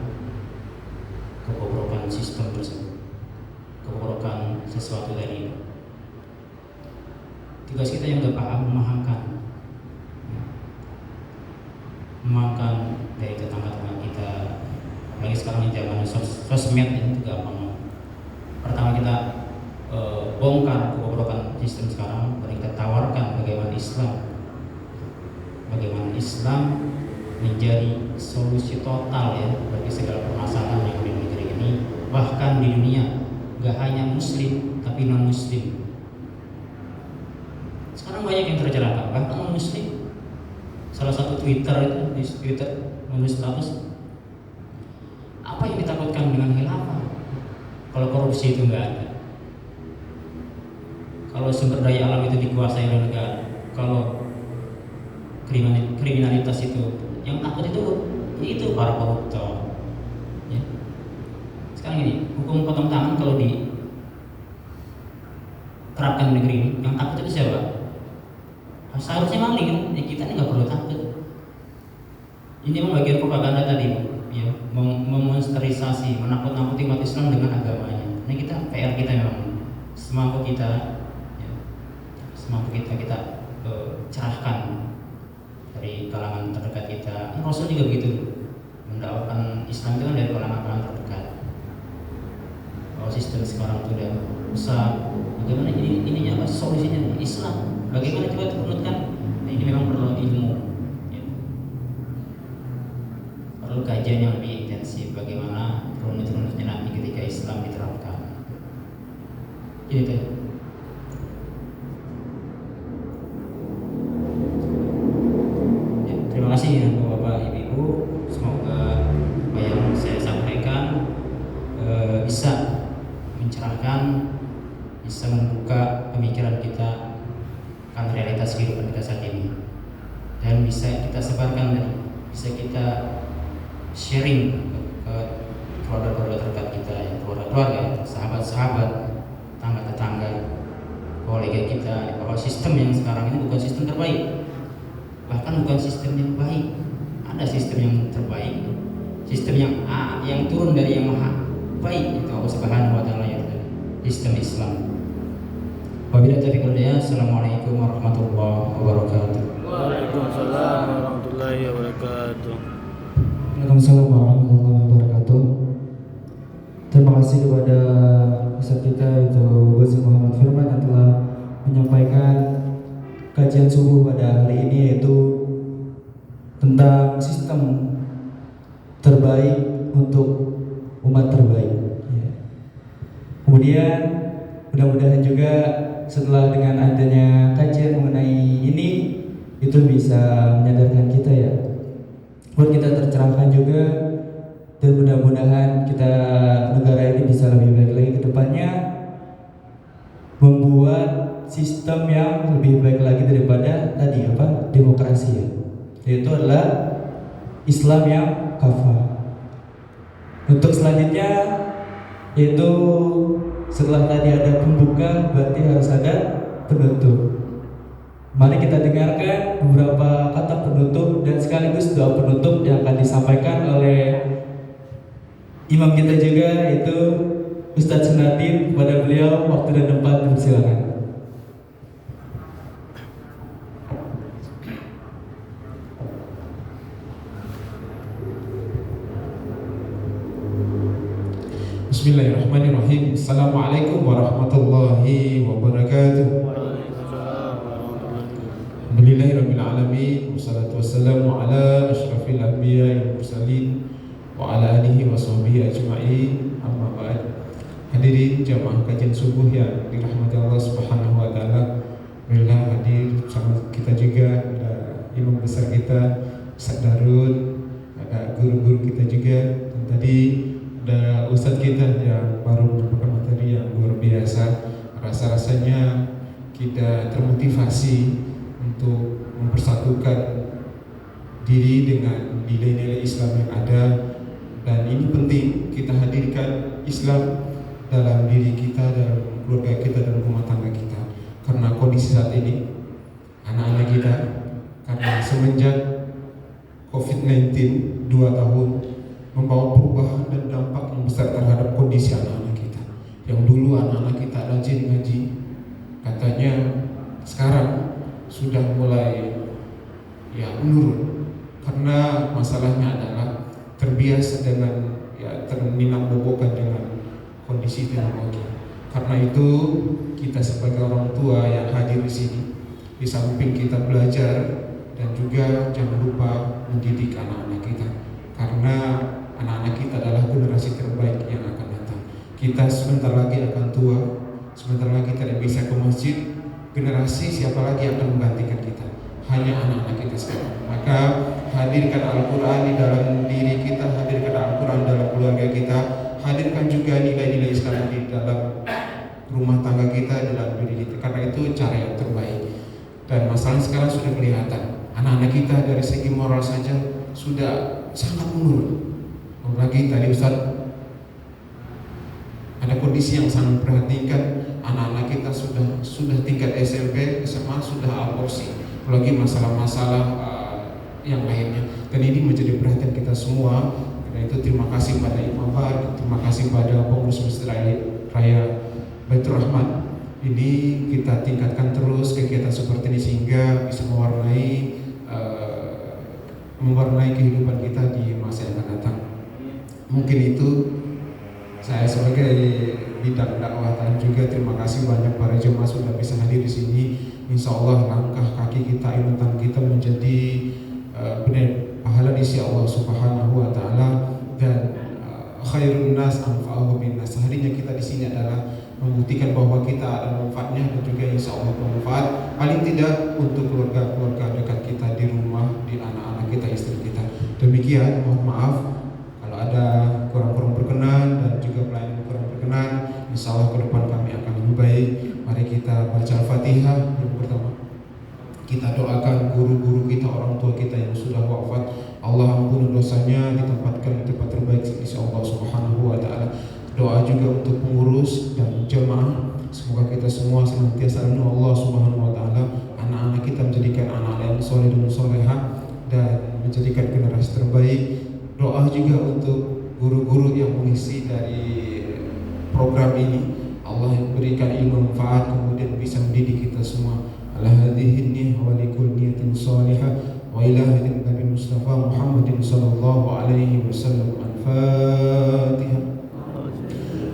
sistem tersebut, kebobrokan sesuatu dari itu. Tugas kita yang udah paham memahamkan dari tetangga-tetangga kita. Apalagi sekarang di zaman sosmed ini gampang. Pertama kita bongkar kebobrokan sistem sekarang, dan kita tawarkan bagaimana Islam menjadi solusi total ya bagi segala permasalahan yang ada di negeri kebenaran di dunia, gak hanya muslim tapi non muslim. Sekarang banyak yang tercelaka, bahkan non muslim. Salah satu Twitter menulis status, apa yang ditakutkan dengan khilafah kalau korupsi itu nggak ada, kalau sumber daya alam itu dikuasai oleh negara, kalau kriminalitas itu yang takut itu para koruptor. Ya. Sekarang ini hukum potong tangan kalau diterapkan di negeri ini, yang takut itu siapa? Seharusnya maling kan? Ya, kita ini nggak perlu takut. Ini memang bagian propaganda tadi, ya, memonsterisasi, menakut-nakuti umat Islam dengan agamanya. Ini PR kita memang semampu kita, ya, kita cerahkan dari kalangan terdekat kita. Rasul juga begitu, mendakwakan Islam itu kan dari kalangan terdekat. Kalau sistem sekarang itu udah besar, bagaimana ininya apa solusinya? Islam. Bagaimana coba turunkan? Nah, ini memang perlu ilmu, ya. Perlu kajian yang lebih intensif. Bagaimana turun-turunnya nanti ketika Islam diterapkan. Gitu. Ya, terima kasih Bapak Ibu. Semoga apa yang saya sampaikan bisa mencerahkan, bisa membuka pemikiran kita akan realitas kehidupan kita saat ini, dan bisa kita sebarkan dan bisa kita sharing ke keluarga-keluarga terdekat kita, ya, keluarga-keluarga, sahabat-sahabat, tetangga-tetangga, kolega kita, bahwa sistem yang sekarang ini bukan sistem terbaik, bahkan bukan sistem yang baik. Ada sistem yang terbaik, sistem yang turun dari yang maha baik, itu Allah Subhanahu wa Ta'ala, ya, sistem Islam. Wabillahi taufiq wal hidayah. Assalamualaikum warahmatullahi wabarakatuh. Waalaikumsalam warahmatullahi wabarakatuh. Waalaikumsalam warahmatullahi wabarakatuh. Terima kasih kepada Ustaz kita yaitu Ghazi Muhammad Firman yang telah menyampaikan kajian subuh pada hari ini, yaitu tentang sistem terbaik untuk umat terbaik. Ya. Kemudian mudah-mudahan juga setelah dengan adanya kajian mengenai ini, itu bisa menyadarkan kita, ya, buat kita tercerahkan juga, dan mudah-mudahan kita negara ini bisa lebih baik lagi ke depannya, membuat sistem yang lebih baik lagi daripada tadi demokrasi, ya, yaitu adalah Islam yang kafah. Untuk selanjutnya yaitu setelah tadi ada pembuka, berarti harus ada penutup. Mari kita dengarkan beberapa kata penutup dan sekaligus doa penutup yang akan disampaikan oleh imam kita juga, yaitu Ustadz Sunadin. Kepada beliau waktu dan tempat dipersilakan. Bismillahirrahmanirrahim. Assalamualaikum warahmatullahi wabarakatuh. Alhamdulillahirabbil alamin, wassalatu wassalamu ala asyrafil anbiya'i wal mursalin wa ala alihi wa sahbihi ajma'in. Amma ba'd. Hadirin jamaah kajian subuh yang dirahmati Allah Subhanahu wa taala. Alhamdulillah hadir bersama kita juga ada imam besar kita Ustaz Darud, ada guru-guru kita juga, dan tadi ada ustadz kita yang baru merupakan materi yang luar biasa. Rasa-rasanya kita termotivasi untuk mempersatukan diri dengan nilai-nilai Islam yang ada, dan ini penting kita hadirkan Islam dalam diri kita, dalam keluarga kita, dalam rumah tangga kita. Karena kondisi saat ini anak-anak kita, karena semenjak COVID-19 2 tahun membawa perubahan dan dampak yang besar terhadap kondisi anak-anak kita. Yang dulu anak-anak kita rajin ngaji, katanya sekarang sudah mulai menurun, karena masalahnya adalah terbiasa dengan terminam bobokan dengan kondisi teknologi. Karena itu kita sebagai orang tua yang hadir di sini, di samping kita belajar dan juga jangan lupa mendidik anak-anak kita, karena anak-anak kita adalah generasi terbaik yang akan datang. Kita sebentar lagi akan tua, sebentar lagi tidak bisa ke masjid. Generasi siapa lagi yang akan menggantikan kita? Hanya anak-anak kita sekarang. Maka hadirkan Al-Quran di dalam diri kita, hadirkan Al-Quran dalam keluarga kita, hadirkan juga nilai-nilai Islam di dalam rumah tangga kita, dalam diri kita. Karena itu cara yang terbaik. Dan masalah sekarang sudah kelihatan. Anak-anak kita dari segi moral saja sudah sangat menurun. Apalagi tadi Ustaz ada kondisi yang sangat memperhatikan, anak-anak kita sudah tingkat SMP, SMA sudah aborsi, apalagi masalah-masalah yang lainnya. Dan ini menjadi perhatian kita semua. Karena itu terima kasih pada Imam Bar, terima kasih pada pengurus Masjid Raya Baitur Rahman. Ini kita tingkatkan terus kegiatan seperti ini sehingga bisa mewarnai kehidupan kita di masa yang akan datang. Mungkin itu saya sebagai bidang dakwah dan juga terima kasih banyak para jemaah sudah bisa hadir di sini. Insya Allah langkah kaki kita, inutan kita menjadi benar pahala di sisi Allah Subhanahu Wa Taala dan khairun nas anfa'uhum binnas. Harinya kita di sini adalah membuktikan bahwa kita ada manfaatnya dan juga insya Allah bermanfaat paling tidak untuk keluarga-keluarga dekat kita di rumah, di anak-anak kita, istri kita. Demikian, mohon maaf kalau ada kurang-kurang berkenan dan juga pelayanan kurang berkenan. Insya Allah ke depan kami akan lebih baik. Mari kita baca Al-Fatihah yang pertama. Kita doakan guru-guru kita, orang tua kita yang sudah wafat. Allah ampuni dosanya, ditempatkan di tempat terbaik di sisi Allah Subhanahu Wa Taala. Doa juga untuk pengurus dan jemaah. Semoga kita semua senantiasa ridho Allah Subhanahu Wa Taala. Anak-anak kita menjadikan anak-anak yang soleh dan solehah dan menjadikan generasi terbaik. Doa juga untuk guru-guru yang mengisi dari program ini. Allah yang berikan ilmu manfaat kemudian bisa mendidik kita semua. Ala hadhihi niyyah wa likulli niyatin salihah wa ila hadin Nabi Mustafa Muhammadin sallallahu alaihi wasallam. Al-Fatihah.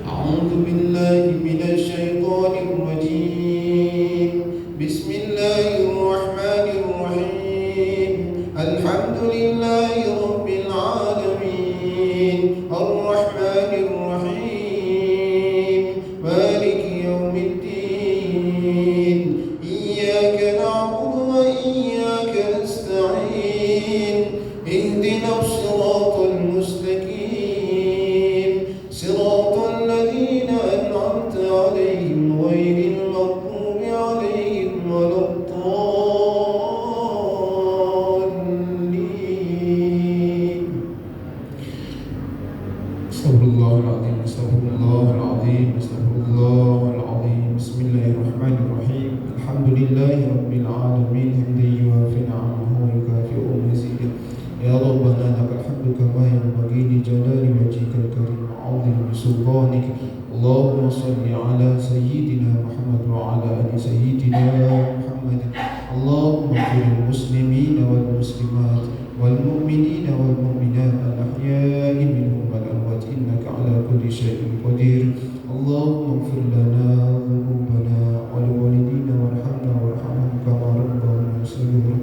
A'udzu billahi minasy syaithanir rajim. Bismillahirrahmanirrahim. Alhamdulillahi rabbil alamin. Ar-Rahmanir Rahim. Maliki yaumiddin. Iyyaka na'budu wa iyyaka nasta'in. Ihdinas siratal mustaqim. Siratal ladzina an'amta 'alaihim ghairil maghdubi 'alaihim waladdallin. Astaghfirullahaladzim, astaghfirullahaladzim, astaghfirullahaladzim. Bismillahirrahmanirrahim. Alhamdulillahi rabbil alamin. Hamdan yuwafi ni'amahu wa yukafi'u mazidah. Ya Rabbana lakal hamdu kama yanbaghi li jalali wajhikal karim wa 'azimi sultanik. Allahumma shalli ala sayyidina Muhammad wa ala ali sayyidina Muhammad. Allahumma ighfir muslimina wal muslimat wal mu'minina wal mu'minat al-ahya'i minhum wal amwat innaka ala kulli syai'in qadir. Allahumma ighfir lana dhunubana wa liwalidina warhamna warhamhum kama rabbana saghira.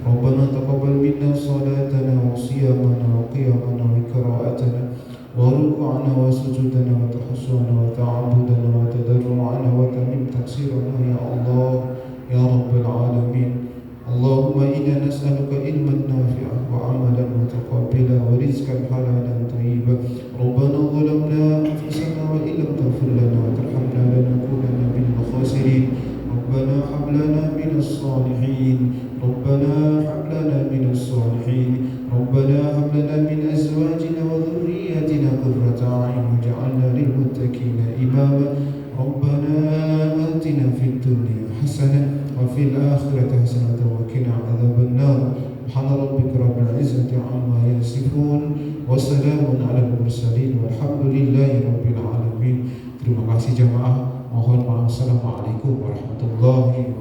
Rabbana taqabbal minna salatana wa siyamana wa qiyamana wa qira'atana wa ruk'ana wa sujudana wa tahassuna wa ta'abudana wa tadarru'ana wa tamim taksirana ya Allah ya Rabbal alamin. Allahumma inna nas'aluka ilman nafi'an wa amalan mutaqabbila wa rizqan halalan thayyiban. Rabbana zalamna anfusana wa illam taghfir lana wa tarhamna lanakunanna minal khasirin. Rabbana hab lana minas salihin. Rabbana hab lana minas salihin. Rabbana hab lana min azwajina wa dhurriyyatina qurrata a'yun waj'alna lil muttaqina imama. Rabbana atina fid dunya hasanah wa fil akhirati hasanah wa qina adzaban nar. Subhana rabbika rabbil izzati amma yasifun wa salamun alal mursalin walhamdulillahi rabbil alamin. Terima kasih jamaah. Mohon maaf. Assalamualaikum warahmatullahi wabarakatuh.